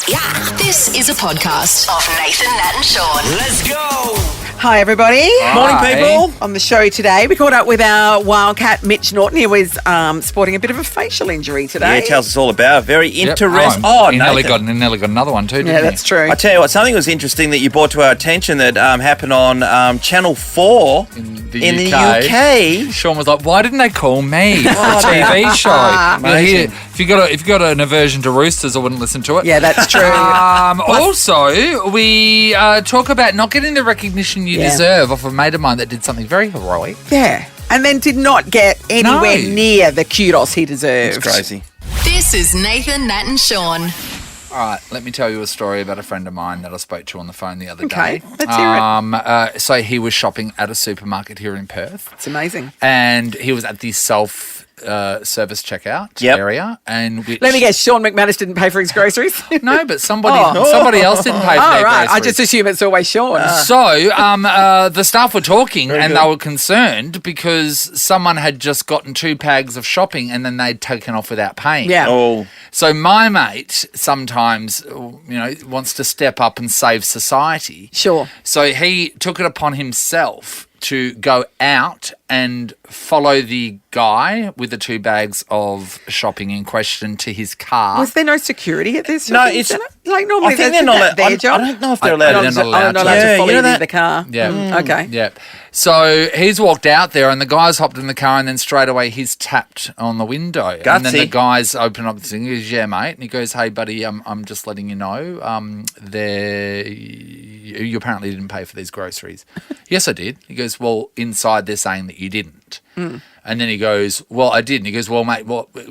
Yeah. This is a podcast of Nathan, Nat and Sean. Let's go. Hi, everybody. Morning, people. On the show today, we caught up with our Wildcat Mitch Norton. He was sporting a bit of a facial injury today. Yeah, it tells us all about it. Very interesting. He nearly got another one too, didn't Yeah, he? that's true. I tell you what, something was interesting that you brought to our attention that happened on Channel 4 In the UK. Sean was like, "Why didn't they call me for a TV show?" Amazing. If you got an aversion to roosters, I wouldn't listen to it. Yeah, that's true. Also, we talk about not getting the recognition you Yeah. deserve off a mate of mine that did something very heroic. Yeah. And then did not get anywhere near the kudos he deserved. It's crazy. This is Nathan, Nat and Sean. All right, let me tell you a story about a friend of mine that I spoke to on the phone the other Okay, day. let's hear it. So he was shopping at a supermarket here in Perth. It's amazing. And he was at the self-service checkout area. And Let me guess, Sean McManus didn't pay for his groceries? No, but somebody else didn't pay for Oh, their right. groceries. I just assume it's always Sean. So the staff were talking and good. they were concerned because someone had just gotten 2 bags of shopping and then they'd taken off without paying. Yeah. Oh, So my mate sometimes, wants to step up and save society. Sure. So he took it upon himself to go out and follow the guy with the 2 bags of shopping in question to his car. Was there no security at this? No, shopping it's- centre? Like normally I think that's they're not their allowed. job. I don't know if they're I allowed. don't know. I'm not allowed Yeah, to follow you know you that- in the car. Yeah. Okay. Yeah. So he's walked out there and the guy's hopped in the car and then straight away he's tapped on the window. And then the Gutsy. guy's opened up the thing. He goes, "Yeah, mate." And he goes, "Hey, buddy, I'm just letting you know, you apparently didn't pay for these groceries." "Yes, I did." He goes, "Well, inside they're saying that you didn't." And then he goes, "Well, I did." And he goes, "Well, mate,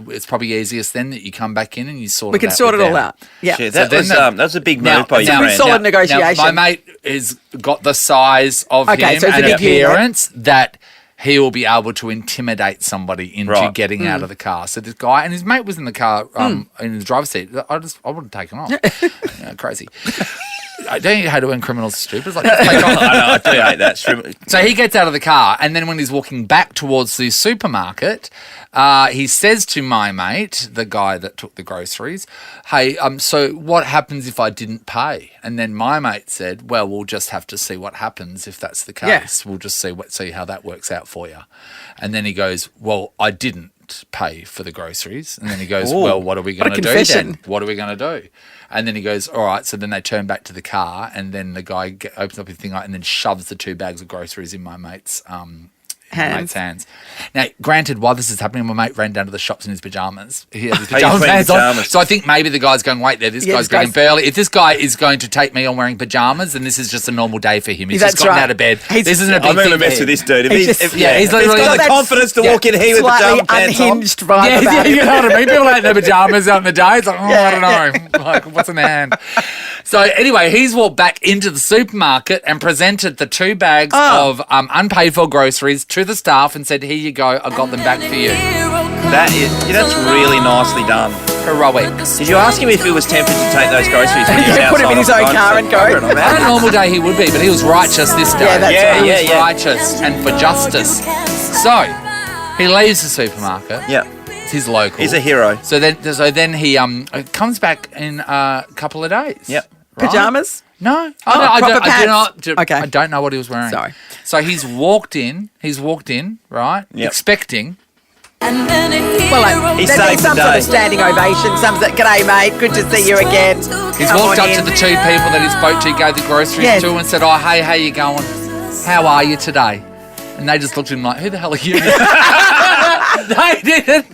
it's probably easiest then that you come back in and you sort We it can out sort it with all them." out. Yeah. Shit, So that was a big move by your now- friend. solid negotiation. Now, my mate has got the size of Okay, him so it's and a big unit. appearance that he will be able to intimidate somebody into Right. getting out of the car. So this guy and his mate was in the car in the driver's seat. I would have taken off. Crazy. I don't know how to when criminals are stupid. It's like, just take off. I know, I do hate that. So he gets out of the car, and then when he's walking back towards the supermarket, he says to my mate, the guy that took the groceries, "Hey, so what happens if I didn't pay?" And then my mate said, "Well, we'll just have to see what happens if that's the case. Yeah. We'll just see how that works out for you." And then he goes, "Well, I didn't pay for the groceries." And then he goes, Ooh. "Well, what are we going to do confession. then? What are we going to do?" And then he goes, "All right." So then they turn back to the car, and then the guy opens up his thing and then shoves the 2 bags of groceries in my mate's hands. Now, granted, while this is happening, my mate ran down to the shops in his pajamas. He had his Oh, he's pajama wearing pants on. pajamas. So I think maybe the guy's going, "Wait there, this Yeah, guy's this being guy's- burly. If this guy is going to take me on wearing pajamas, then this is just a normal day for him. He's That's just gotten right. out of bed. He's- This isn't a big I'm going to thing for mess him. with this dude. If He's he's, just- if, yeah, he's if he's literally- got the That's confidence to walk in here with Slightly pajama pants on. unhinged vibe Yeah, about you it. know what I mean? People out in their pajamas out in the day. It's like, I don't know. Like, what's in their hand? So anyway, he's walked back into the supermarket and presented the 2 bags of unpaid for groceries to the staff and said, "Here you go. I got them back for you." That's really nicely done. Heroic. Did you ask him if he was tempted to take those groceries when he was Yeah, put him in outside his own on the car phone? and go. Cover it on On that. a normal day he would be, but he was righteous this day. Yeah, that's right. He was Yeah. righteous and for justice. So he leaves the supermarket. Yeah, It's his local. he's a hero. So then he comes back in a couple of days. Yep. Right? Pajamas? No, proper I pants. Okay. I don't know what he was wearing. Sorry. So he's walked in, right? Yep. Expecting. Well, He there'd be saved some the sort day. of standing ovation. Some that, "G'day, mate. Good to see you again." He's Come walked on up to in. the 2 people that he spoke to, gave the groceries Yes. to, and said, "Oh, hey, how you going? How are you today?" And they just looked at him like, "Who the hell are you?" They didn't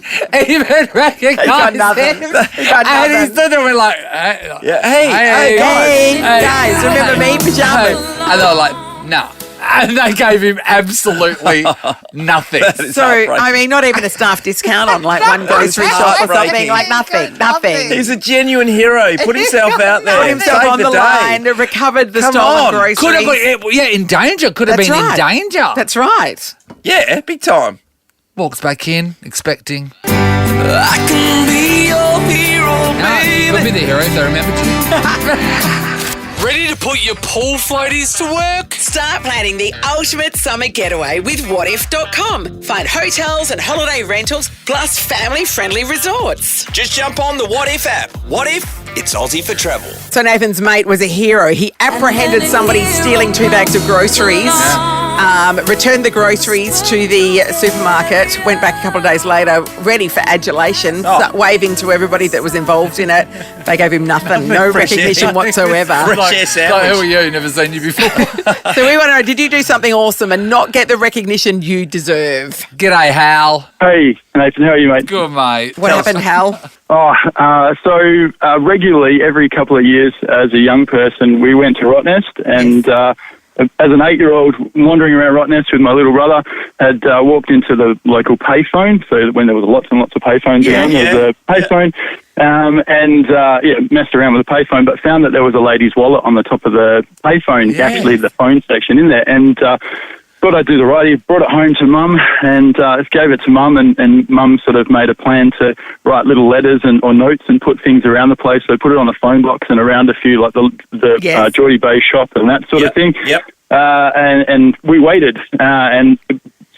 even recognise nothing. him. He got And he nothing. stood there and went like, "Hey, Yeah. Hey, Guys, remember me? Pajamas. And they were like, "No." And they gave him absolutely nothing. So, I mean, not even a staff discount on like one grocery shop or heartbreaking. something. Like nothing. He's a genuine hero. He put himself out there. Put himself Saved on the day. line, recovered the Come stolen on. groceries. Could have been, in danger. Could have That's been right. in danger. That's right. Yeah, big time. Walks back in, expecting. I can be your hero, No, could be the hero if they remembered you. Ready to put your pool floaties to work? Start planning the ultimate summer getaway with whatif.com. Find hotels and holiday rentals plus family-friendly resorts. Just jump on the What If app. What if It's Aussie for Travel. So Nathan's mate was a hero. He apprehended somebody stealing 2 bags of groceries, returned the groceries to the supermarket, went back a couple of days later, ready for adulation, waving to everybody that was involved in it. They gave him nothing, no recognition whatsoever. Fresh air sandwich. Like, who are you? Never seen you before. So we want to know, did you do something awesome and not get the recognition you deserve? G'day, Hal. Hey, Nathan, how are you, mate? Good, mate. What happened, Hal? So regularly, every couple of years, as a young person, we went to Rottnest, and as an 8-year-old wandering around Rottnest with my little brother, had walked into the local payphone. So when there was lots and lots of payphones around, there was a payphone, messed around with the payphone, but found that there was a lady's wallet on the top of the payphone, actually the phone section in there, and thought I'd do the righty, brought it home to Mum and gave it to Mum, and Mum sort of made a plan to write little letters or notes and put things around the place. So put it on a phone box and around a few, like the Geordie Bay shop and that sort of thing. And we waited, and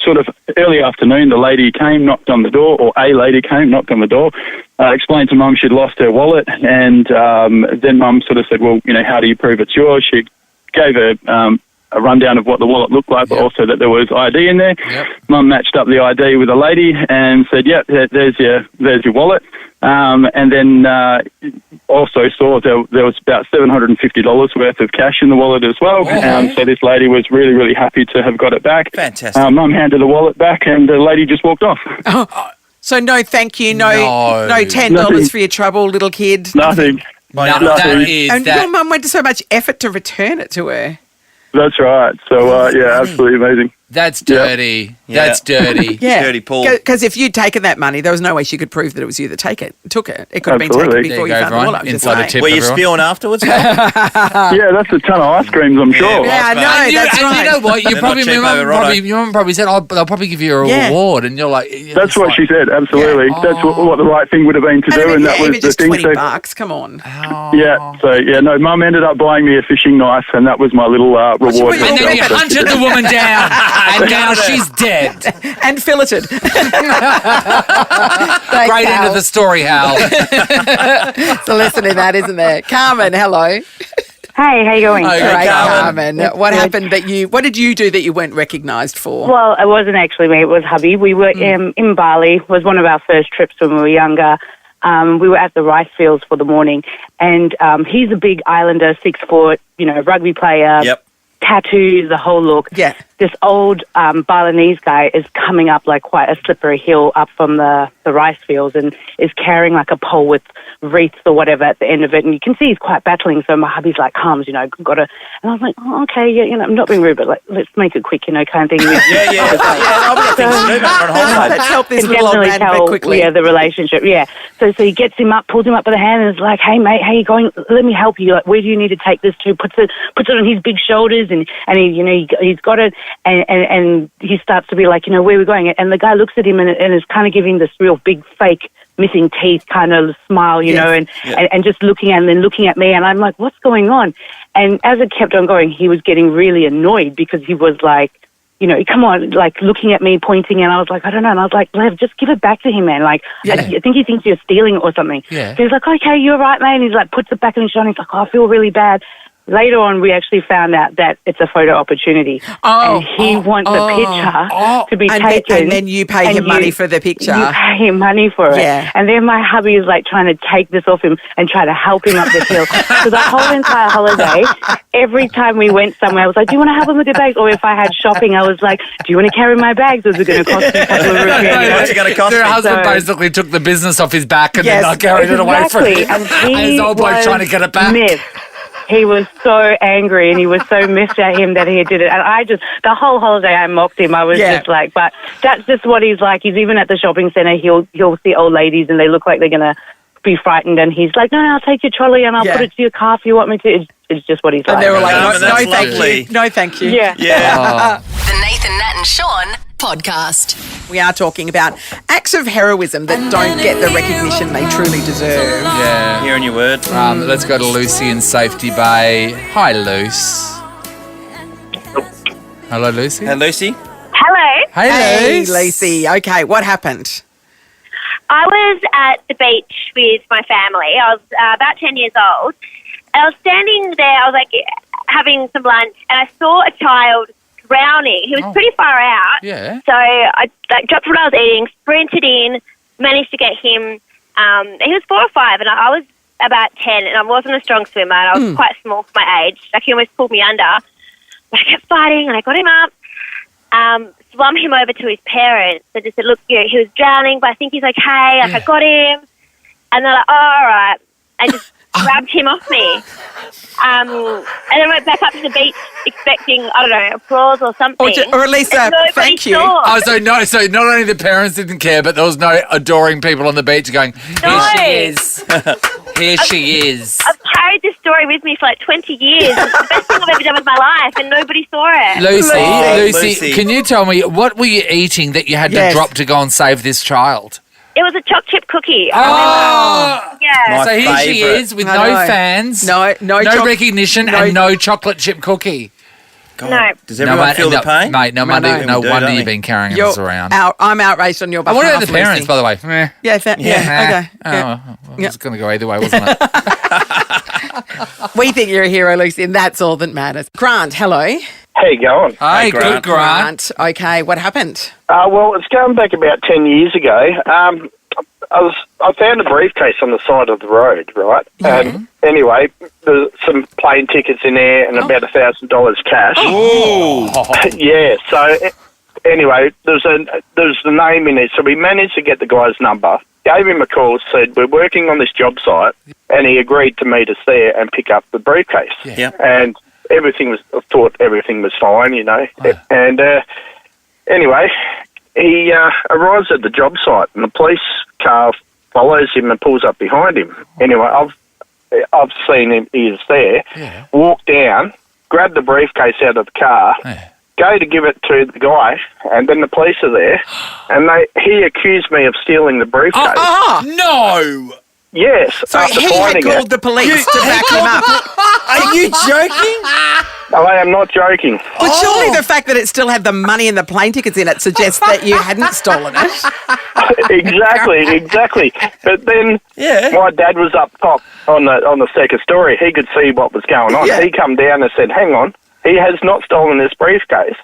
sort of early afternoon, the lady came, knocked on the door, or a lady came, knocked on the door, explained to Mum she'd lost her wallet, and then Mum sort of said, well, you know, how do you prove it's yours? She gave her a rundown of what the wallet looked like, but also that there was ID in there. Mum matched up the ID with a lady and said, there's your wallet. And then also saw there was about $750 worth of cash in the wallet as well. So this lady was really, really happy to have got it back. Fantastic. Mum handed the wallet back and the lady just walked off. So no thank you, no $10 for your trouble, little kid. Nothing. And your mum went to so much effort to return it to her. That's right. So, absolutely amazing. That's dirty. Yeah. That's dirty. Dirty Paul. Because if you'd taken that money, there was no way she could prove that it was you that took it. It could have been Absolutely. taken before you There you found go, the Ryan. wallet. I'm just Inside a saying. tip. Were you everyone. spewing afterwards? Yeah, that's a ton of ice creams, I'm sure. Yeah, I know. And That's right. you know what? You They're probably, not cheap your over mum probably said, they'll probably give you a reward. And you're like... That's what she said, absolutely. That's what the right thing would have been to do, and that was even the just thing. $20, come on. Mum ended up buying me a fishing knife, and that was my little reward. And then you hunted the woman down, and now she's dead. And filleted. Thanks, Great end of the story, Hal. It's a lesson in that, isn't there? Carmen, hello. Hey, how you going? Great, Carmen. Carmen. What happened what did you do that you weren't recognised for? Well, it wasn't actually me, it was hubby. We were in Bali. It was one of our first trips when we were younger. We were at the rice fields for the morning, and he's a big islander, 6 foot, rugby player, tattoos, the whole look. Yeah. This old Balinese guy is coming up like quite a slippery hill up from the rice fields and is carrying like a pole with wreaths or whatever at the end of it. And you can see he's quite battling. So my hubby's like, comes, got to... And I was like, oh, okay, I'm not being rude, but like, let's make it quick, kind of thing. Let's help this little old man very quickly. Yeah, the relationship, So he gets him up, pulls him up by the hand and is like, hey, mate, how you going? Let me help you. Like, where do you need to take this to? Puts it on his big shoulders and he, he's got it. And he starts to be like, where are we going? And the guy looks at him and is kind of giving this real big fake missing teeth kind of smile, and just looking at me. And I'm like, what's going on? And as it kept on going, he was getting really annoyed because he was like, come on, like looking at me, pointing. And I was like, I don't know. And I was like, Lev, just give it back to him, man. Like, I think he thinks you're stealing it or something. Yeah. So he's like, okay, you're right, man. He's like, puts it back in his shot. He's like, I feel really bad. Later on, we actually found out that it's a photo opportunity. And he wants a picture to be taken. And then you pay him money for the picture. You pay him money for it. Yeah. And then my hubby is like trying to take this off him and try to help him up the hill. So the whole entire holiday, every time we went somewhere, I was like, do you want to help him with your bags? Or if I had shopping, I was like, do you want to carry my bags? Or is it going to cost you a couple of rupees? What's it going to cost Their me? husband basically took the business off his back and then carried it away from him. And his old bloke trying to get it back. He was so angry and he was so miffed at him that he did it. And the whole holiday I mocked him. I was just like, but that's just what he's like. He's even at the shopping centre, he'll see old ladies and they look like they're going to be frightened. And he's like, no, I'll take your trolley and I'll put it to your car if you want me to. It's just what he's like. And they were like, no, thank you. No, thank you. Yeah. The Nathan, Nat and Sean podcast. We are talking about acts of heroism that don't get the recognition they truly deserve. Yeah. Hearing your word. Let's go to Lucy in Safety Bay. Hi, Luce. Hello, Lucy. Hey, Lucy. Hello. Hey, Hey, Luce. Lucy. Okay, what happened? I was at the beach with my family. I was about 10 years old. And I was standing there, I was like having some lunch, and I saw a child drowning. He was pretty far out. Yeah. So I dropped what I was eating, sprinted in, managed to get him. He was 4 or 5, and I was about 10, and I wasn't a strong swimmer, and I was quite small for my age. Like, he almost pulled me under. But I kept fighting, and I got him up. Swum him over to his parents. I just said, look, he was drowning, but I think he's okay. Like, I got him. And they're like, oh, all right. I just grabbed him off me. And then went back up to the beach expecting, I don't know, applause or something. Or at least a thank you. Saw. So not only the parents didn't care, but there was no adoring people on the beach going, here she is. Here she is. I've carried this story with me for like 20 years. It's the best thing I've ever done with my life, and nobody saw it. Lucy, can you tell me, what were you eating that you had to drop to go and save this child? It was a choc chip cookie. Oh! Yeah. So here she is with no fans, no recognition, and no chocolate chip cookie. God. No. Does everyone feel the pain? Mate, no wonder you've been carrying us around. I'm outraged on your behalf. What about the parents, by the way? Yeah, okay. It was going to go either way, wasn't it? We think you're a hero, Lucy, and that's all that matters. Grant, hello. How you going? Hey, good, Grant. Okay, what happened? Well, it's going back about 10 years ago. I found a briefcase on the side of the road, right? And anyway, there's some plane tickets in there and about $1,000 cash. Oh. Yeah. So anyway, there's the name in it. So we managed to get the guy's number. Gave him a call, said we're working on this job site, and he agreed to meet us there and pick up the briefcase. Yeah. And I thought everything was fine, you know. Oh, yeah. And anyway, he arrives at the job site, and the police car follows him and pulls up behind him. Anyway, I've seen him. He is there. Yeah. Walk down, grab the briefcase out of the car. Yeah. Go to give it to the guy, and then the police are there, and he accused me of stealing the briefcase. No! Yes. So he had called the police to back him up. Are you joking? No, I am not joking. But surely the fact that it still had the money and the plane tickets in it suggests that you hadn't stolen it. Exactly. But then my dad was up top on the second story. He could see what was going on. Yeah. He come down and said, hang on, he has not stolen this briefcase.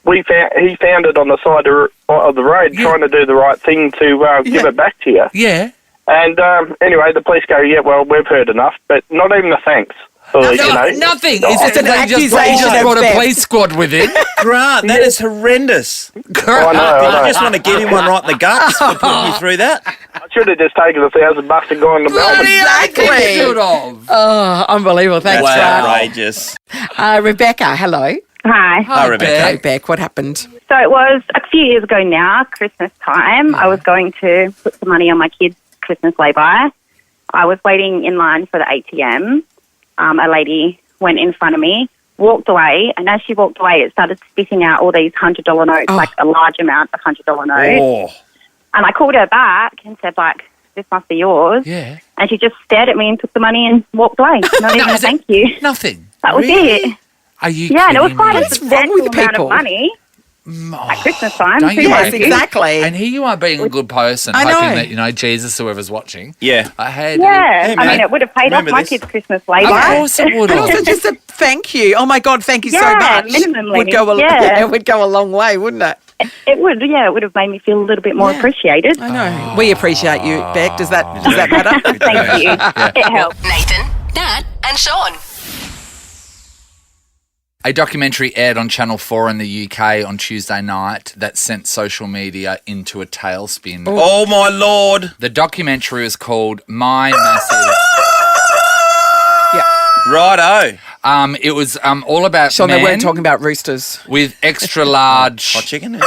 He found it on the side of the road trying to do the right thing to give it back to you. Yeah. And anyway, the police go, yeah, well, we've heard enough, but not even a thanks. Nothing. It's an accusation. Just brought a police squad with it. Grant, that is horrendous. I know. You just want to get him one right in the guts for putting you through that. I should have just taken $1,000 and gone to Melbourne. Exactly. Oh, unbelievable. Thanks, That's Grant. outrageous. Rebecca, hello. Hi. Hi, Rebecca. Hey, Beck, what happened? So it was a few years ago now, Christmas time. I was going to put some money on my kids' Christmas lay-by. I was waiting in line for the ATM. A lady went in front of me, walked away, and as she walked away, it started spitting out all these $100 notes, like a large amount of $100 notes. Oh. And I called her back and said, like, this must be yours. Yeah. And she just stared at me and took the money and walked away. Not even a thank you. Nothing. That was it. Are you Yeah, and it was kidding quite me? a substantial amount of money. At Christmas time. Don't you Yes, exactly. And here you are being a good person, I hoping know. that, Jesus, whoever's watching. Yeah. I mean, it would have paid off my kids' Christmas lay-by. Of course it would And have. also just a thank you. Oh, my God, thank you so much. Minimally. It would go a long way, wouldn't it? It would, it would have made me feel a little bit more appreciated. I know. We appreciate you, Beck. Does that matter? Thank you. It helps. Nathan, Nat, and Sean. A documentary aired on Channel 4 in the UK on Tuesday night that sent social media into a tailspin. Oh, my Lord. The documentary is called My Massive... Righto. It was all about Sean, men they weren't talking about roosters. with extra large... Hot chicken?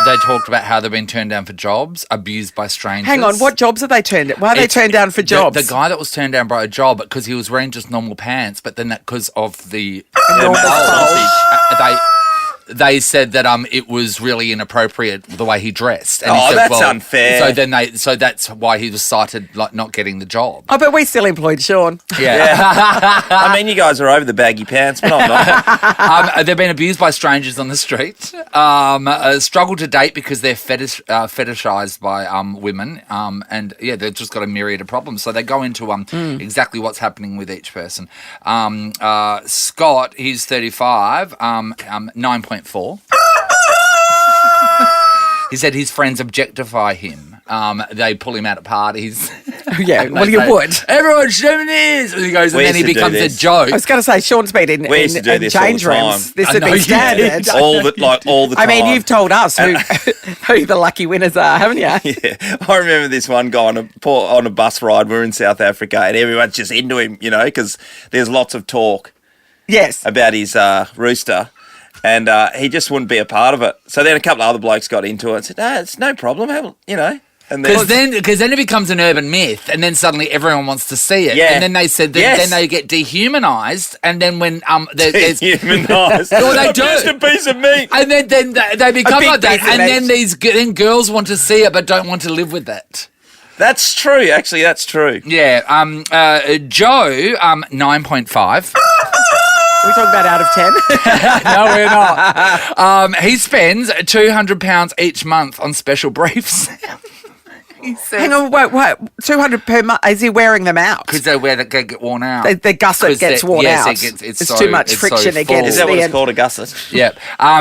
They talked about how they've been turned down for jobs, abused by strangers. Hang on, what jobs are they turned down? Why are they turned down for jobs? The guy that was turned down by a job because he was wearing just normal pants, but then that because of the Enormous bulge. they said that it was really inappropriate the way he dressed. And Oh, he said, that's unfair. So that's why he was cited like not getting the job. Oh, but we still employed Sean. Yeah. I mean, you guys are over the baggy pants, but I'm not. They've been abused by strangers on the street. Struggle to date because they're fetishized by women. And yeah, they've just got a myriad of problems. So they go into exactly what's happening with each person. Scott, he's 35, 9.4. He said his friends objectify him. They pull him out at parties. Yeah, well, you would. Everyone, show me this. And he goes, and then he becomes a joke. I was going to say, Sean's been in change rooms. This has been standard. all the time. I mean, you've told us who the lucky winners are, haven't you? Yeah, I remember this one guy on a bus ride. We're in South Africa, and everyone's just into him, because there's lots of talk. Yes. About his rooster. And he just wouldn't be a part of it. So then a couple of other blokes got into it and said, "No, it's no problem, Because then it becomes an urban myth, and then suddenly everyone wants to see it. Yeah. And then they said then they get dehumanized, and then when there's dehumanized, well, they do. Just a piece of meat, and then they become like that, and meat. then girls want to see it but don't want to live with it. That's true. Actually, that's true. Yeah. Joe, 9.5. Are we talking about out of 10? No, we're not. He spends £200 each month on special briefs. Hang on, wait, 200 per month? Is he wearing them out? Because they get worn out. The gusset gets worn out. It's too much friction against. Is that what it's called, a gusset? Yeah.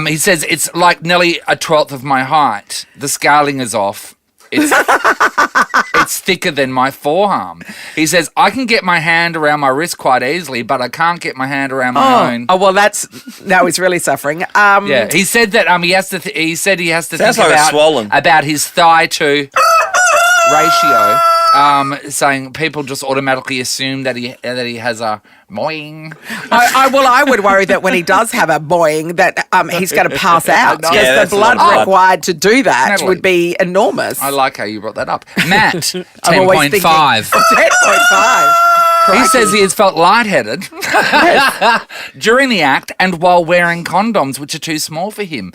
He says it's like nearly a 1/12 of my height. The scaling is off. It's thicker than my forearm. He says, I can get my hand around my wrist quite easily, but I can't get my hand around my own. Oh, well, now he's really suffering. Yeah, he said that he has to Sounds think like it's swollen. about his thigh to ratio. Saying people just automatically assume that he has a boing. I would worry that when he does have a boing, that he's going to pass out because Yeah, the blood required to do that Natalie. would be enormous. I like how you brought that up. Matt, 10.5. 10.5. He says he has felt lightheaded during the act and while wearing condoms, which are too small for him.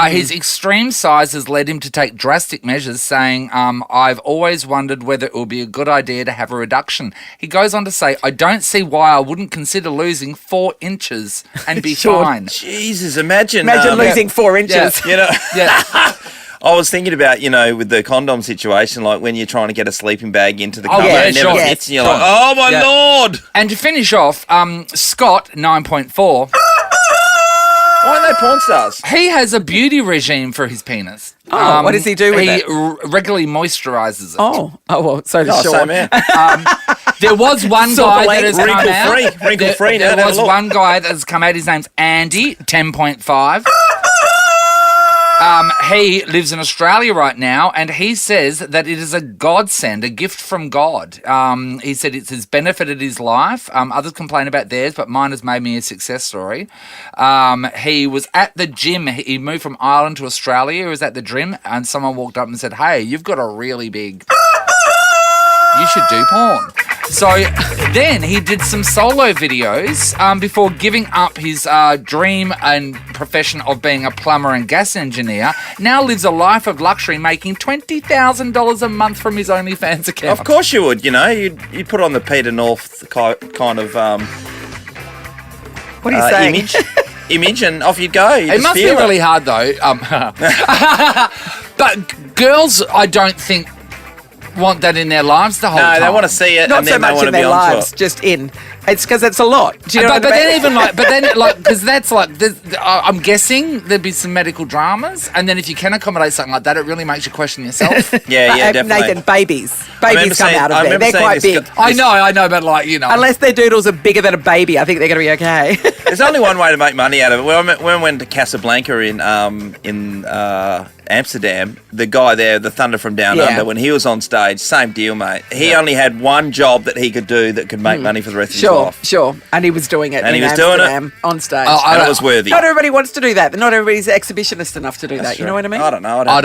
His extreme size has led him to take drastic measures, saying, I've always wondered whether it would be a good idea to have a reduction. He goes on to say, I don't see why I wouldn't consider losing 4 inches and be fine. Jesus, imagine losing 4 inches. Yeah. I was thinking about, with the condom situation, like when you're trying to get a sleeping bag into the cover and it never fits, and you're like, oh my Lord! And to finish off, Scott, 9.4. Why are they porn stars? He has a beauty regime for his penis. Oh, what does he do with it? He regularly moisturizes it. Oh, well, so does Sean. Same here. There was one guy that has come out. Wrinkle-free. There was one guy that has come out. His name's Andy, 10.5. He lives in Australia right now, and he says that it is a godsend, a gift from God. He said it has benefited his life. Others complain about theirs, but mine has made me a success story. He was at the gym. He moved from Ireland to Australia. He was at the gym, and someone walked up and said, hey, you've got a really big... You should do porn. So then he did some solo videos before giving up his dream and profession of being a plumber and gas engineer. Now lives a life of luxury, making $20,000 a month from his OnlyFans account. Of course you would, you put on the Peter North kind of... what are you saying? Image and off you go. It must be really hard though. But girls, I don't think... want that in their lives the whole time. No, they want to see it, Not and then so they much want to in be their onto lives, it. just in. It's because it's a lot. Do you know what I mean? Because that's like, I'm guessing there'd be some medical dramas, and then if you can accommodate something like that, it really makes you question yourself. Yeah, definitely. Nathan, babies come out of there. They're quite big. I know, but unless their doodles are bigger than a baby, I think they're going to be okay. There's only one way to make money out of it. When I went to Casablanca in Amsterdam, the guy there, the Thunder from Down Under, when he was on stage, same deal, mate. He only had one job that he could do that could make money for the rest of his life. Sure. And he was doing it And in he was Amsterdam doing it. on stage. And it was worthy. Not everybody wants to do that. Not everybody's exhibitionist enough to do that. true. You know what I mean? I don't know. I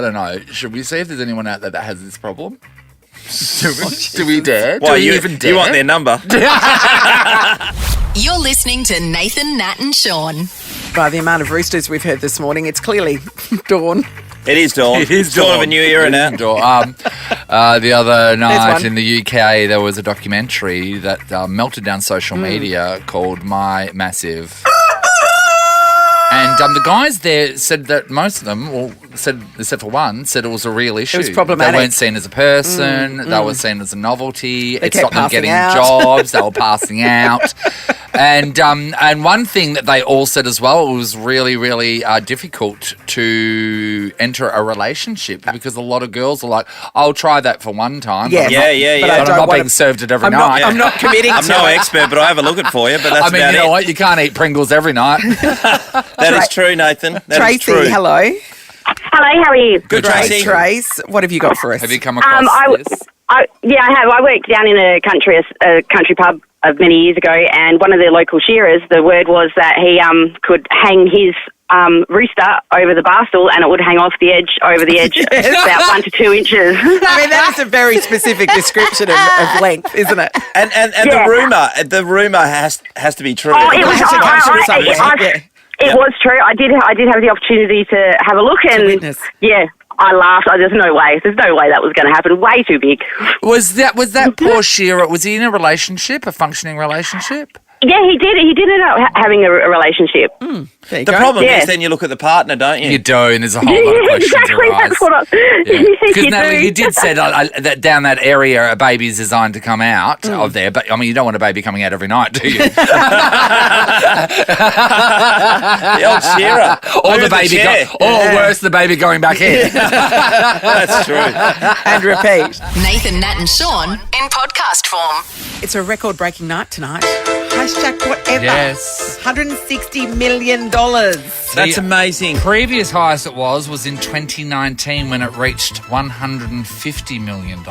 don't know. Should we see if there's anyone out there that has this problem? Do we dare? Why, do we even dare? You want their number? You're listening to Nathan, Nat and Sean. by the amount of roosters we've heard this morning. It's clearly dawn. It is dawn. It is dawn dawn. of a new era now. The other night one. in the UK, there was a documentary that melted down social media called My Massive. And the guys there said that most of them, except for one, said it was a real issue. It was problematic. They weren't seen as a person. They were seen as a novelty. It kept stopped them passing getting out. jobs. They were passing out. And one thing that they all said as well, it was really, really difficult to enter a relationship because a lot of girls are like, I'll try that for one time. Yeah. But I'm not being served it every night. I'm not committing I'm to no it. expert, but I'll have a look at it for you. But that's I mean, about you know it. What? You can't eat Pringles every night. That is true, Nathan. That is Tracy, true. hello. Hello, how are you? Good, Great, Tracy. Trace. What have you got for us? Have you come across this? I have. I worked down in a country pub many years ago, and one of the local shearers, the word was that he could hang his rooster over the bar stool, and it would hang off the edge, over the edge, about 1 to 2 inches. I mean, that is a very specific description of length, isn't it? And the rumor has to be true. Oh, it was. It was true. I did have the opportunity to have a look, and I laughed. There's no way. There's no way that was going to happen. Way too big. Was that poor shearer? Was he in a relationship, a functioning relationship? Yeah, he did. He did end up having a relationship. The problem is then you look at the partner, don't you? You do, and there's a whole lot of questions Exactly. arise. That's what Because you Natalie, do. you did say that down that area, a baby is designed to come out of there. But I mean, you don't want a baby coming out every night, do you? The old shearer. Or Move the baby, chair. or worse, the baby going back in. That's true. And repeat. Nathan, Nat and Sean in podcast form. It's a record-breaking night tonight. Hashtag whatever. Yes. $160 million. That's amazing. Previous highest it was in 2019 when it reached $150 million.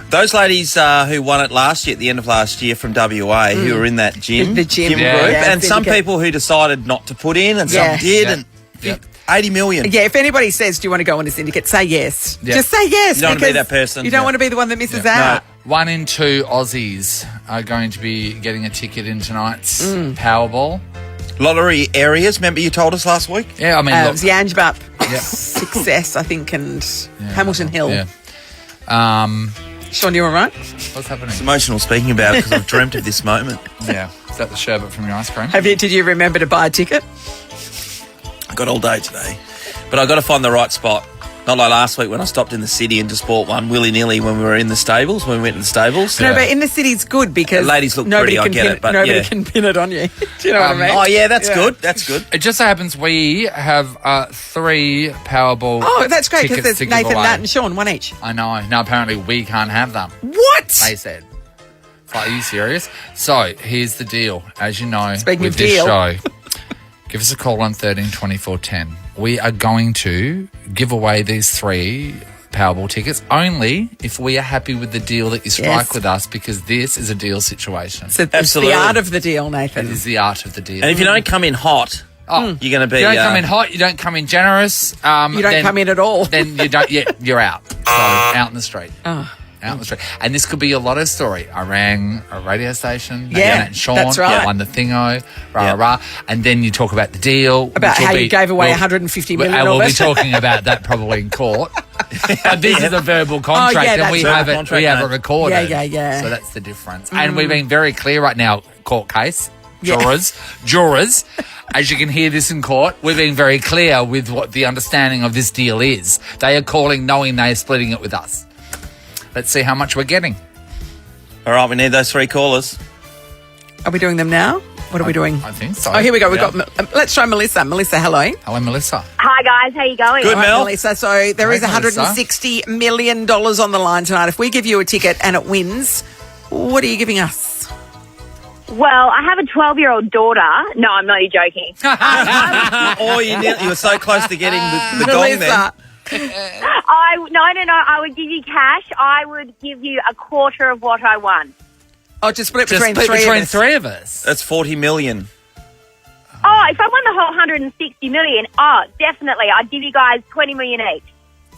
Those ladies who won it last year, at the end of last year from WA, who were in that gym, The gym group, yeah, and some people who decided not to put in, and some did, and 80 million. Yeah, if anybody says, do you want to go on a syndicate, say yes. Yeah. Just say yes. You don't want to be because that person. You don't want to be the one that misses out. 1 in 2 Aussies are going to be getting a ticket in tonight's Powerball. Lottery areas, remember you told us last week? Yeah, I mean, It look, was Yangebup, Success, I think, and Hamilton Hill. Yeah. Sean, you all right? What's happening? It's emotional speaking about it because I've dreamt of this moment. Yeah. Is that the sherbet from your ice cream? Did you remember to buy a ticket? I got all day today, but I got to find the right spot. Not like last week when I stopped in the city and just bought one willy-nilly when we were in the stables, when we went to the stables. No, but in the city's good because The ladies look nobody pretty, I can get pin it, but nobody yeah. can pin it on you. Do you know what I mean? Oh, yeah, that's good. That's good. It just so happens we have 3 Powerball Oh, that's great because tickets there's to give Nathan, away. Nat and Sean, one each. I know. Now, apparently, we can't have them. What? They said. It's like, are you serious? So, here's the deal. As you know, Speaking with of this deal. show, give us a call on 13 24 10. We are going to give away these 3 Powerball tickets only if we are happy with the deal that you strike Yes. with us, because this is a deal situation. So it's Absolutely. the art of the deal, Nathan. It is the art of the deal. And if you don't come in hot, you're going to be... You don't come in hot, you don't come in generous. You don't come in at all. Then you don't. Yeah, you're out. So out in the street. Oh. Out in the street. And this could be your lotto story. I rang a radio station. Yeah, Nat and Sean. that's right. Won the thingo. Rah, rah. And then you talk about the deal. About which will how you be- gave away we'll- $150 million. And we'll be talking about that probably in court. But this is a verbal contract, yeah, and that's we right. have it. Contract, we have mate. it recorded. Yeah. So that's the difference. And we've been very clear right now. Court case, jurors. As you can hear this in court, we've been very clear with what the understanding of this deal is. They are calling, knowing they are splitting it with us. Let's see how much we're getting. All right, we need those 3 callers. Are we doing them now? What are we doing? I think so. Oh, here we go. We've got. Let's try Melissa. Melissa, hello. Hello, Melissa. Hi guys, how you going? Good, All right, Mel. Melissa. So there is Hi, Melissa. $160 million on the line tonight. If we give you a ticket and it wins, what are you giving us? Well, I have a 12-year-old daughter. No, I'm not. You're joking. Oh, you were so close to getting the gong then. Melissa. No. I would give you cash. I would give you a quarter of what I won. Oh, just split Just between split three between of us. 3 of us. That's 40 million. Oh, if I won the whole 160 million, definitely. I'd give you guys 20 million each.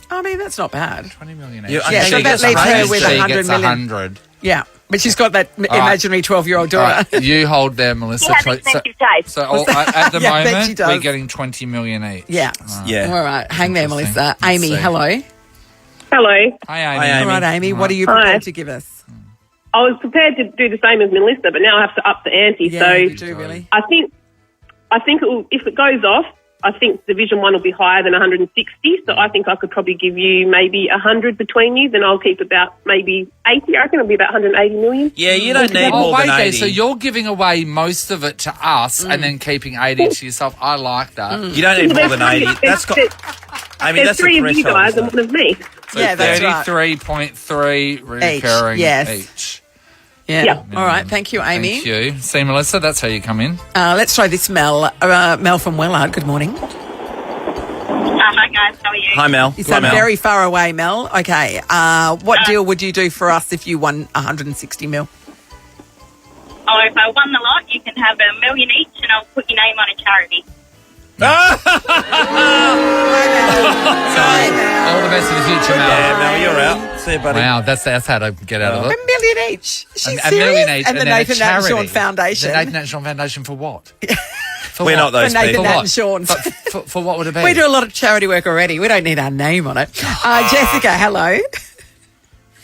I mean, that's not bad. 20 million Yeah, each. Yeah, so that gets leaves her 100. with She 100 gets million. 100. Yeah. But she's got that imaginary 12-year-old All daughter. right, you hold there, Melissa. She has expensive taste. So at the Yeah, I bet she moment, does. we're getting 20 million each. Yeah. Yeah. All right. Hang there, Interesting. Melissa. Let's Amy, see. hello. Hello. Hi, Amy. Hi, Amy. All right, Amy. What are you Hi. prepared to give us? I was prepared to do the same as Melissa, but now I have to up the ante. Yeah, so you do, really. I think if it goes off, I think Division 1 will be higher than 160. So I think I could probably give you maybe 100 between you. Then I'll keep about maybe 80. I reckon it'll be about 180 million. Yeah, you don't need Oh, more wait than there. 80. So you're giving away most of it to us and then keeping 80 to yourself. I like that. You don't need more than 80. That's got... Amy, There's that's the three of you threshold. guys and isn't it? one of me. So Yeah, that's right. 33.3 recurring yes. each. Yeah. Yeah. All right. Thank you, Amy. Thank you. See, Melissa, that's how you come in. Let's try this, Mel. Mel from Wellard. Good morning. Hi guys, how are you? Hi, Mel. You Hi, sound Mel. very far away, Mel. Okay. What deal would you do for us if you won 160 mil? Oh, if I won the lot, you can have $1 million each, and I'll put your name on a charity. All the best for the future, Mel. Yeah, Mel, you're out. See you, buddy. Wow, that's how to get out of $1 it. million each. She's A million each. And the then a Nathan Nat and charity. Sean Foundation. The Nathan Nat and Sean Foundation for what? For We're what? not those For Nathan people. Nat what? and Sean. For what would it be? We do a lot of charity work already. We don't need our name on it. Jessica, hello.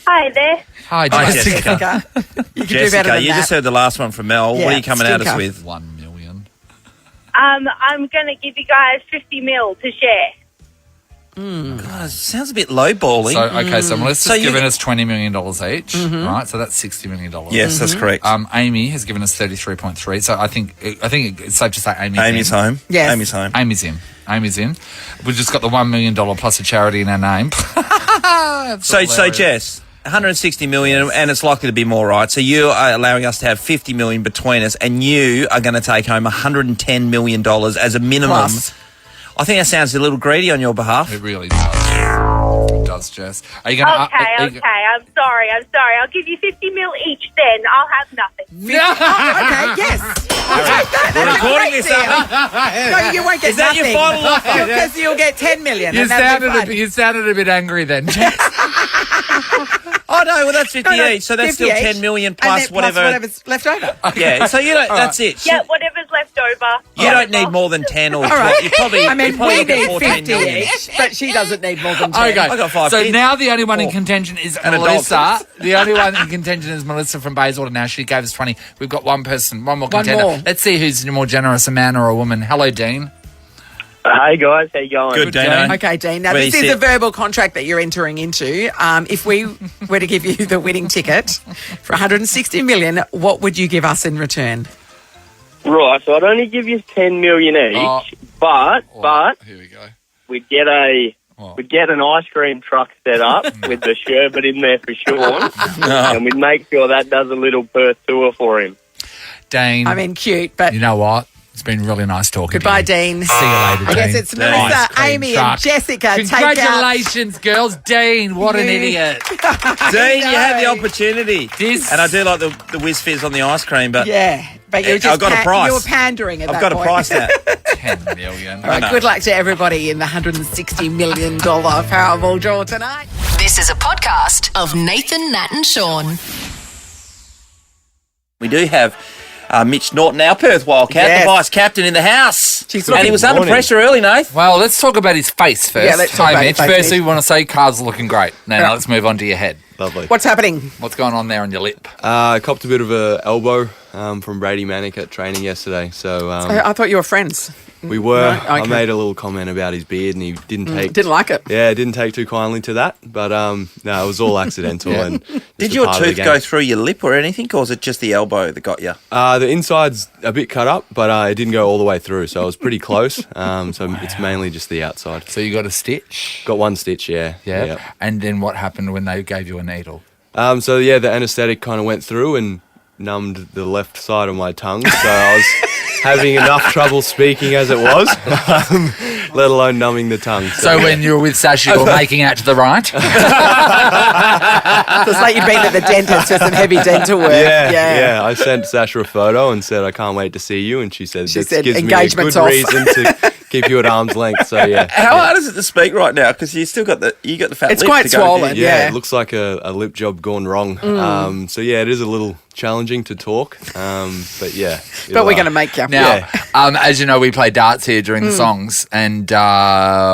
Hi there. Hi, Hi, Jessica. Jessica. You can do better Jessica, than you that. just heard the last one from Mel. Yeah, What are you coming at us stinker. with? 1 million. I'm going to give you guys 50 mil to share. God, it sounds a bit lowballing. So, okay, so Melissa's So you- given us $20 million each, right? So that's $60 million. Yes, that's correct. Amy has given us 33.3. So I think it's safe to say Amy's in. home. Yes. Amy's home. Amy's in. We've just got the $1 million plus a charity in our name. So Jess, 160 million, and it's likely to be more, right? So you are allowing us to have 50 million between us, and you are going to take home $110 million as a minimum. Plus. I think that sounds a little greedy on your behalf. It really does. It does, Jess. Are you going to... Okay. I'm sorry. I'll give you 50 mil each then. I'll have nothing. Okay, yes. I'll take that. We're That's a recording great this, deal. aren't No, you won't get Is that your nothing. final offer? Because you'll get 10 million. You and that'll be fun. sounded a bit angry then, Jess. Oh, no, well, that's 50 No, each, so that's 50 still each, 10 million and plus then whatever. whatever's left over. Yeah, so you don't, that's it. Yeah, whatever's left over. You don't need more than 10 or 12. All right. You probably, I mean, you probably we look at need 14 50 million. each, but she doesn't need more than 10. Okay, I got 5 so kids. now the only one in contention is And a dog. Melissa. The only one in contention is Melissa from Bayswater now. She gave us 20. We've got one more contender. more. Let's see who's more generous, a man or a woman. Hello, Dean. Hey guys, how you going? Good, Good Dino. day. Okay, Dean. Now, Where this you is sit? a verbal contract that you're entering into. If we were to give you the winning ticket for 160 million, what would you give us in return? Right, so I'd only give you 10 million each, Oh. but Here we go. we'd get an ice cream truck set up with the sherbet in there for Sean, and we'd make sure that does a little Perth tour for him. Dean. I mean, cute, but you know what? It's been really nice talking goodbye, to you. Dean. See you later, Dean. I guess it's Melissa, Ice cream Amy, truck. and Jessica. Congratulations, girls. Dean, what an You- idiot. Dean, you had the know. opportunity. This- And I do like the whiz fizz on the ice cream, but Yeah, but you were just I've got a price. you were pandering at I've that got a point. price now. 10 million. All right, know. good luck to everybody in the $160 million Powerball draw tonight. This is a podcast of Nathan, Nat and Sean. We do have Mitch Norton, our Perth Wildcat, Yes. the vice captain in the house. She's And he looking- was under Morning. pressure early, Nath. Well, let's talk about his face first. Yeah, let's talk Hi, about Mitch. his face, Firstly, Mitch. we want to say cards are looking great. Now, Yeah. let's move on to your head. Lovely. What's happening? What's going on there on your lip? I copped a bit of a elbow from Brady Manick at training yesterday. So I thought you were friends. we were. Right, okay. I made a little comment about his beard, and he didn't take. Didn't like it. Yeah, didn't take too kindly to that. But no, it was all accidental. Yeah. And just Did a your part of the tooth game. go through your lip or anything, or was it just the elbow that got you? The inside's a bit cut up, but it didn't go all the way through, so I was pretty close. So it's mainly just the outside. So you got a stitch? Got one stitch, yeah. Yeah. Yep. And then what happened when they gave you a needle? So yeah, the anaesthetic kind of went through and numbed the left side of my tongue, so I was having enough trouble speaking as it was. let alone numbing the tongue. So when you were with Sasha, you were making out to the right? So it's like you've been at the dentist for some heavy dental work. Yeah. I sent Sasha a photo and said, I can't wait to see you. And she said, She this said, gives me a engagement's good off. reason to keep you at arm's length. So, yeah. How hard is it to speak right now? Because you still got the fat It's lip quite to go swollen. with Yeah, Yeah. it looks like a lip job gone wrong. So, yeah, it is a little challenging to talk. But, yeah. But we're going to make you. Now, as you know, we play darts here during the songs, and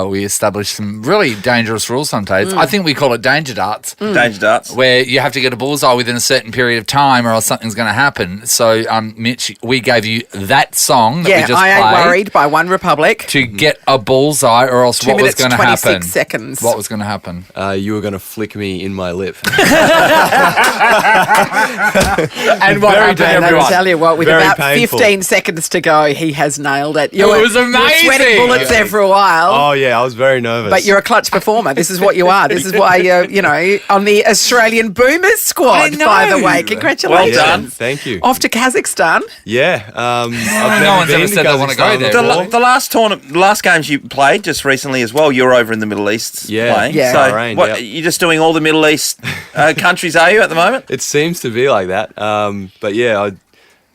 we establish some really dangerous rules sometimes. I think we call it danger darts. Danger darts. Where you have to get a bullseye within a certain period of time or else something's going to happen. So, Mitch, we gave you that song that we just I played Ain't Worried by One Republic. to get a bullseye or else 2 what was minutes, going to 26 happen? seconds. What was going to happen? You were going to flick me in my lip. And what happened, And everyone? I'll tell you what, with Very about painful. 15 seconds to go, he has nailed it. It was You were sweating amazing. bullets there for a while. Oh, yeah, I was very nervous. But you're a clutch performer. This is what you are. This is why you're, on the Australian Boomers squad, I know. by the way. Congratulations. Well done. Thank you. Off to Kazakhstan. Yeah. I've No never one's been ever to said they wanna go Kazakhstan there. before. The last games you played just recently as well, you were over in the Middle East playing. Yeah. So Bahrain, what, yep. you're just doing all the Middle East countries, are you, at the moment? It seems to be like that. But yeah, I've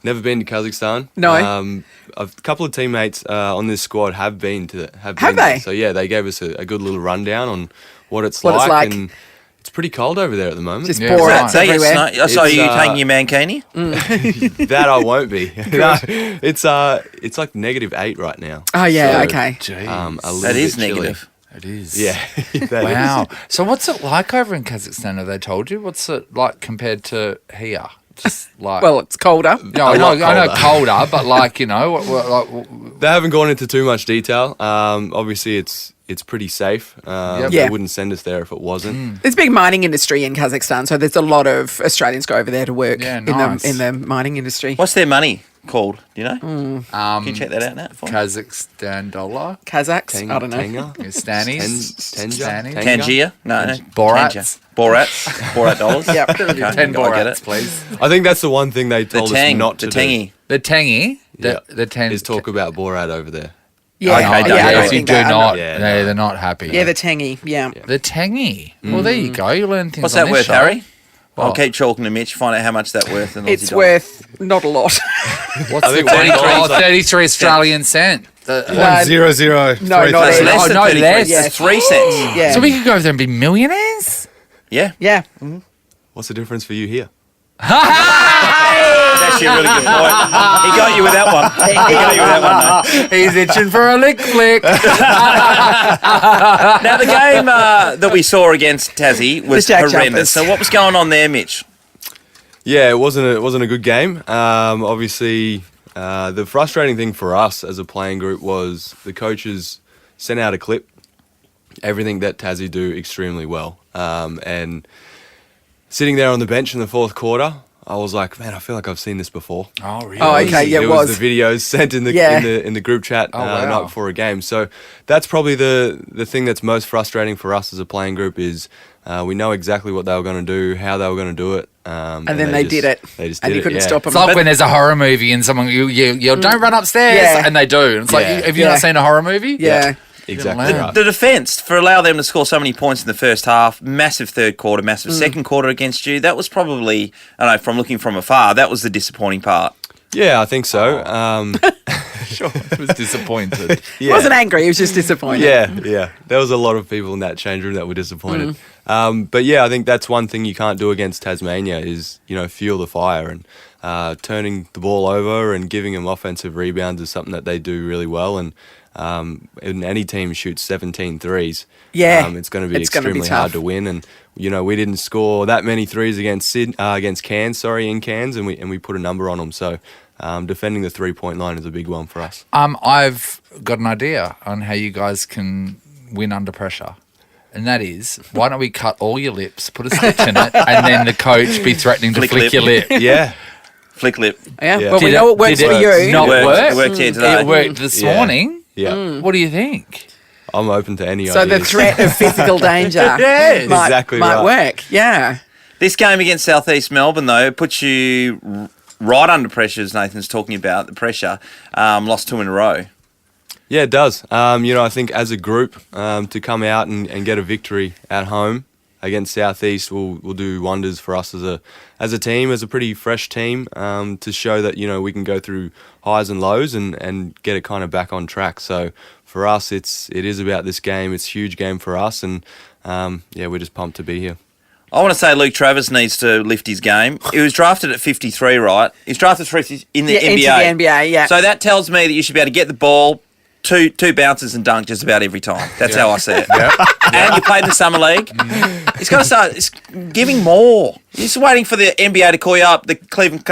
never been to Kazakhstan. No. A couple of teammates on this squad have been to. Have been they? there. So yeah, they gave us a good little rundown on what it's What it's like. and it's pretty cold over there at the moment. Just Yeah, pour right. it So, everywhere. so are you It's, taking your mankini? That I won't be. No, it's like -8 right now. Oh, yeah, So, okay. a little That is bit chilly. negative. It is. Yeah. that Wow. So what's it like over in Kazakhstan? Have they told you? What's it like compared to here? Just like Well, it's colder. no, I know lot colder, but like They haven't gone into too much detail. Obviously, it's pretty safe. Yeah. They wouldn't send us there if it wasn't. There's a big mining industry in Kazakhstan, so there's a lot of Australians go over there to work Yeah, nice. in the mining industry. What's their money called? Do you know? Mm. Can you check that out now? For me? Kazakhstan dollar, Kazakhs? I don't know. Tanga? Stannies, Tanja? Tangier? No, no. Borats. Borat dollars? Yep. Okay, 10 I get Borats, it. please. I think that's the one thing they The told tang, us not the to tangy. The tangy, do. the ten Is talk about Borat over there. Yeah, Okay, yeah, don't I do don't Yes, you think do that. not. Yeah, They're not happy. Yeah, the tangy. Yeah. The tangy. Well, there you go. You learn things. What's on that this worth, show. Harry? I'll What? keep chalking to Mitch, find out how much that's worth. In It's Aussie worth not a lot. What's I the think 33 Australian cent? No, 0.00. no, not dollars. even. Less than no, 33. less. Yeah. It's 3 cents. Yeah. So we could go over there and be millionaires? Yeah. Yeah. What's the difference for you here? That's actually a really good point. He got you with that one. He got you with that one, mate. He's itching for a lick flick. Now, the game that we saw against Tassie was The Jack horrendous. Jumpers. So what was going on there, Mitch? Yeah, it wasn't a good game. Obviously, the frustrating thing for us as a playing group was the coaches sent out a clip, everything that Tassie do extremely well, and sitting there on the bench in the fourth quarter, I was like, man, I feel like I've seen this before. Oh, really? Oh, okay. Yeah, it was. The videos sent in the Yeah. in the group chat wow. the night before a game. So that's probably the thing that's most frustrating for us as a playing group is we know exactly what they were going to do, how they were going to do it, And then they did it. They just And did you it, couldn't yeah. stop them. It's like when there's a horror movie and someone, you don't run upstairs, Yeah. and they do. And it's like, Yeah. have you Yeah. not seen a horror movie? Yeah. Exactly learn. right. The defence, for allow them to score so many points in the first half, massive third quarter, massive second quarter against you, that was probably, I don't know, from looking from afar, that was the disappointing part. Yeah, I think so. Sure. I was disappointed. He wasn't angry. He was just disappointed. Yeah. There was a lot of people in that change room that were disappointed. But yeah, I think that's one thing you can't do against Tasmania is, fuel the fire, and turning the ball over and giving them offensive rebounds is something that they do really well. And any team shoots 17 threes, it's going to be extremely hard to win. And we didn't score that many threes against Cairns, in Cairns, and we put a number on them. So defending the 3-point line is a big one for us. I've got an idea on how you guys can win under pressure. And that is, why don't we cut all your lips, put a stitch in it, and then the coach be threatening to flick your lip? Yeah. Flick lip. Yeah. Yeah. Well, we know it works for you. Not It work? worked here today. It worked this Yeah. morning. Yeah. What do you think? I'm open to any So ideas. the threat of physical danger Yes. might Exactly might right. work. Yeah. This game against South East Melbourne, though, puts you right under pressure, as Nathan's talking about, the pressure. Lost 2 in a row. Yeah, it does. I think as a group, to come out and get a victory at home against Southeast will do wonders for us as a team, as a pretty fresh team, to show that we can go through highs and lows and get it kind of back on track. So for us, it is about this game. It's a huge game for us, and we're just pumped to be here. I want to say Luke Travers needs to lift his game. He was drafted at 53, right? He's drafted in the NBA. Into the NBA, yeah. So that tells me that you should be able to get the ball, two bounces and dunk just about every time. That's how I see it. And you played in the Summer League. He's got to start giving more. He's waiting for the NBA to call you up, the Cleveland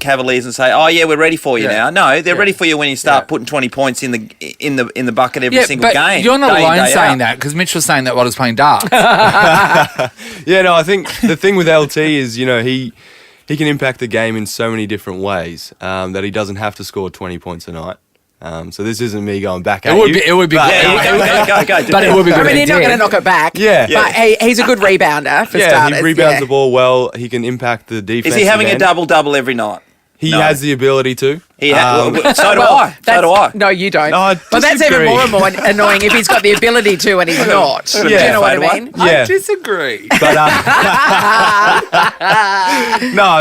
Cavaliers, and say, "Oh yeah, we're ready for you now." No, they're ready for you when you start putting 20 points in the bucket every single game. You're not alone saying that, because Mitch was saying that while he was playing darts. I think the thing with LT is he can impact the game in so many different ways that he doesn't have to score 20 points a night. So this isn't me going back at you. It would be. Go. But it would be good. I mean, he's not going to knock it back. Yeah. But he's a good rebounder for starters. He rebounds the ball well. He can impact the defense. Is he having a double-double every night? He has the ability to. So do I. No, you don't. No, I but that's even more annoying if he's got the ability to and he's not. Do you know what I mean? Yeah. I disagree. But,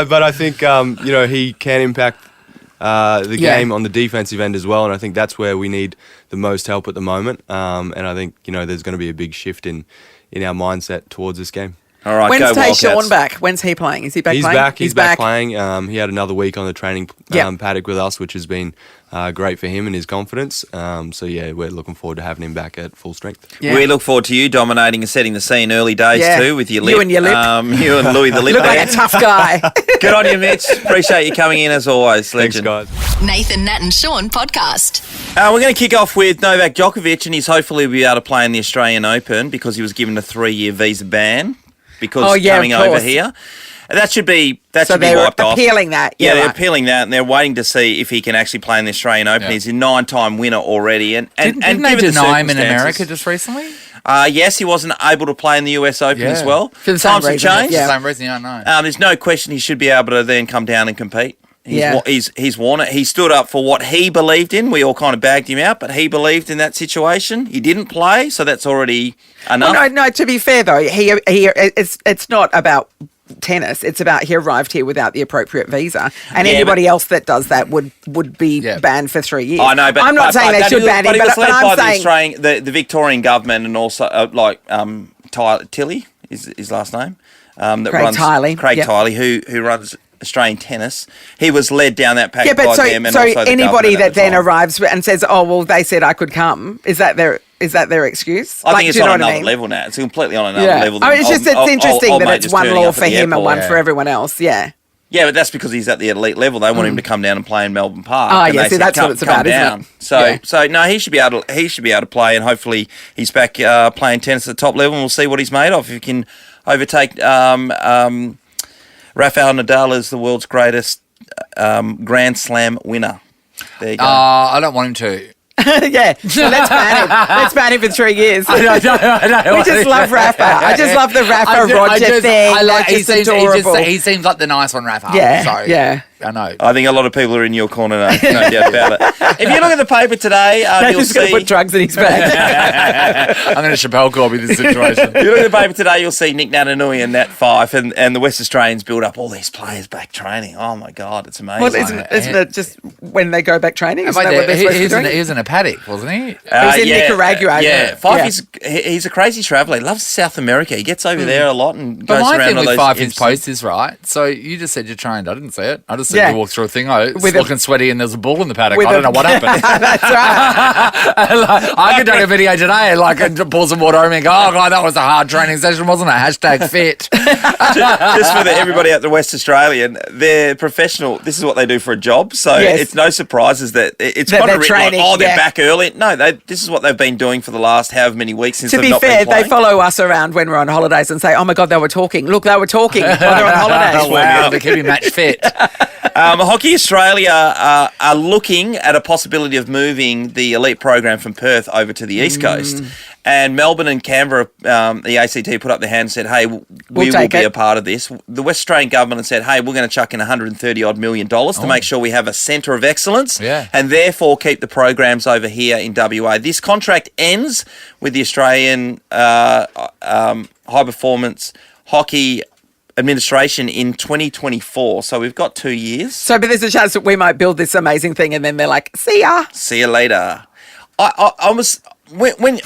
but I think he can impact the game on the defensive end as well, and I think that's where we need the most help at the moment. And I think there's going to be a big shift in our mindset towards this game. All right, When's go Tayshaun back? When's he playing? Is he back playing? He's back playing. He had another week on the training paddock with us, which has been great for him and his confidence. We're looking forward to having him back at full strength. Yeah. We look forward to you dominating and setting the scene early days too with your lip. You and your lip. You and Louis the lip. Look like a tough guy. Good on you, Mitch. Appreciate you coming in as always. Legend. Thanks, guys. Nathan, Nat and Sean podcast. We're going to kick off with Novak Djokovic, and he's hopefully will be able to play in the Australian Open because he was given a 3-year visa ban because coming over here. That should be wiped off. So they're appealing that. Yeah, they're appealing that, and they're waiting to see if he can actually play in the Australian Open. He's a 9-time winner already. And didn't they deny him in America just recently? Yes, he wasn't able to play in the US Open as well. For the same Times have changed. For the same reason, I know. There's no question he should be able to then come down and compete. He's worn it. He stood up for what he believed in. We all kind of bagged him out, but he believed in that situation. He didn't play, so that's already enough. Well, no. To be fair though, it's not about tennis. It's about he arrived here without the appropriate visa, and anybody else that does that would be banned for 3 years. I know, but I'm not saying they should ban him, but I'm saying the Victorian government and also Tilly is his last name. Craig Tiley, who runs Australian tennis. He was led down that path by them, and so also the anybody that then arrives and says, "Oh well, they said I could come," is that their excuse? I think it's on another level now. It's completely on another level. It's interesting that it's one law for him and one for everyone else. Yeah. Yeah, but that's because he's at the elite level. They want him to come down and play in Melbourne Park. Oh, yeah, see, that's what it's about, isn't it? So no, he should be able to play, and hopefully he's back playing tennis at the top level, and we'll see what he's made of. If he can overtake Rafael Nadal as the world's greatest Grand Slam winner. There you go. I don't want him to. Yeah, so let's ban him. Let's ban him for 3 years. I know. We just love Rafa. I just love the Rafa Roger thing. He seems like the nice one, Rafa. Yeah. I know. I think a lot of people are in your corner now. No doubt about it. If you look at the paper today, you'll see... going to put drugs in his bag. I'm going to Chappelle Corby this situation. If you look at the paper today, you'll see Nick Natanui and Nat Fyfe and the West Australians build up all these players back training. Oh, my God, it's amazing. Well, isn't it just when they go back training? Isn't that what they're supposed to be doing? He was in a paddock, wasn't he? He was in Nicaragua. Yeah, Fyfe, he's a crazy traveller. He loves South America. He gets over there a lot and goes around all those... But my thing with Fyfe, his post is right. So you just said you trained. I didn't see it. I just said you walked through a thing. It's looking sweaty and there's a ball in the paddock. I don't know what happened. That's right. I could take a video today and pour some water over me and go, oh, God, that was a hard training session, wasn't it? #fit. Just for everybody at the West Australian, they're professional. This is what they do for a job. So it's no surprises that it's kind of written like, they're back early. No, this is what they've been doing for the last however many weeks since they've not been playing. To be fair, they follow us around when we're on holidays and say, oh, my God, they were talking. Look, they were talking while they're on holidays. Wow, they're keeping match fit. Hockey Australia are looking at a possibility of moving the elite program from Perth over to the East Coast. And Melbourne and Canberra, the ACT put up their hand and said, hey, we will be a part of this. The West Australian government has said, hey, we're going to chuck in $130 million to make sure we have a centre of excellence and therefore keep the programs over here in WA. This contract ends with the Australian High Performance Hockey Administration in 2024. So we've got 2 years. So, but there's a chance that we might build this amazing thing and then they're like, see ya. See you later. I was... no one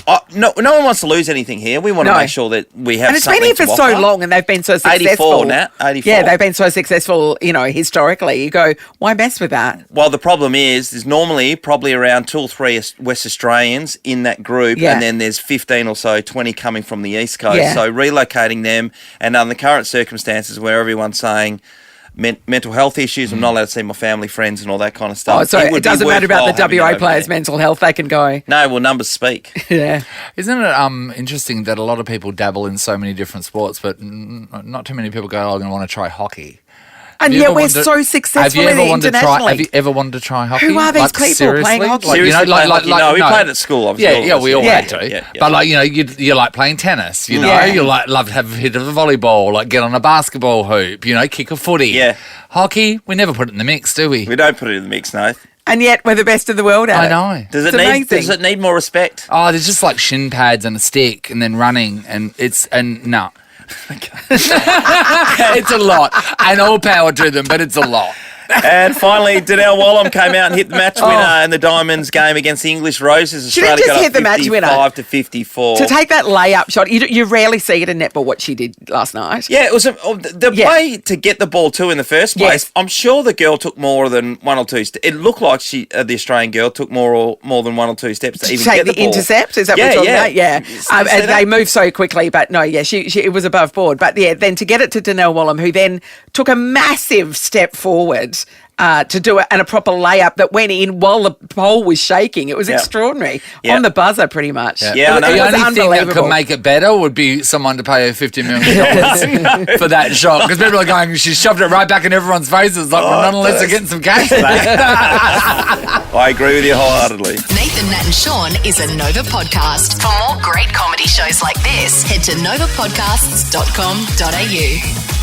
wants to lose anything here. We want to make sure that we have. And it's been here for so long, and they've been so successful. 84, Nat. 84. Yeah, they've been so successful. Historically, you go, why mess with that? Well, the problem is, there's normally probably around 2 or 3 West Australians in that group, and then there's 15 or so, 20 coming from the East Coast. Yeah. So relocating them, and under the current circumstances where everyone's saying mental health issues, I'm not allowed to see my family, friends, and all that kind of stuff. Oh, so it doesn't matter about the WA players' mental health; they can go. No, well, numbers speak. Yeah, isn't it interesting that a lot of people dabble in so many different sports, but not too many people go, "Oh, I'm going to want to try hockey." And yet we're so successful internationally. Have you ever wanted to try hockey? Who are these people seriously? playing hockey? No, we played at school, obviously. Yeah, we all had to. Yeah. But you like playing tennis, you love to have a hit of a volleyball, like get on a basketball hoop, kick a footy. Yeah. Hockey, we never put it in the mix, do we? We don't put it in the mix, Nath. And yet we're the best in the world at it. I know. Does it need more respect? Oh, there's just like shin pads and a stick and then running no. It's a lot. And all power to them, but it's a lot. And finally, Donnell Wallam came out and hit the match winner in the Diamonds game against the English Roses. She didn't Australia just got hit the match winner. 55-54. To take that layup shot, you rarely see it in netball, what she did last night. Yeah, it was the play to get the ball to in the first place. Yes. I'm sure the girl took more than 1 or 2 steps. It looked like the Australian girl took more than 1 or 2 steps to even take get the the ball. intercept? Is that what you're talking about? Yeah. And they move so quickly, but no, she it was above board. But yeah, then to get it to Donnell Wallam, who then took a massive step forward to do it, and a proper layup that went in while the pole was shaking. It was extraordinary. On the buzzer, pretty much. Yeah, I know. The only thing that could make it better would be someone to pay her $50 million for that shot, because people are going, she shoved it right back in everyone's faces, like, well, nonetheless, they're getting some cash back. I agree with you wholeheartedly. Nathan, Nat and Sean is a Nova podcast. For more great comedy shows like this, head to novapodcasts.com.au.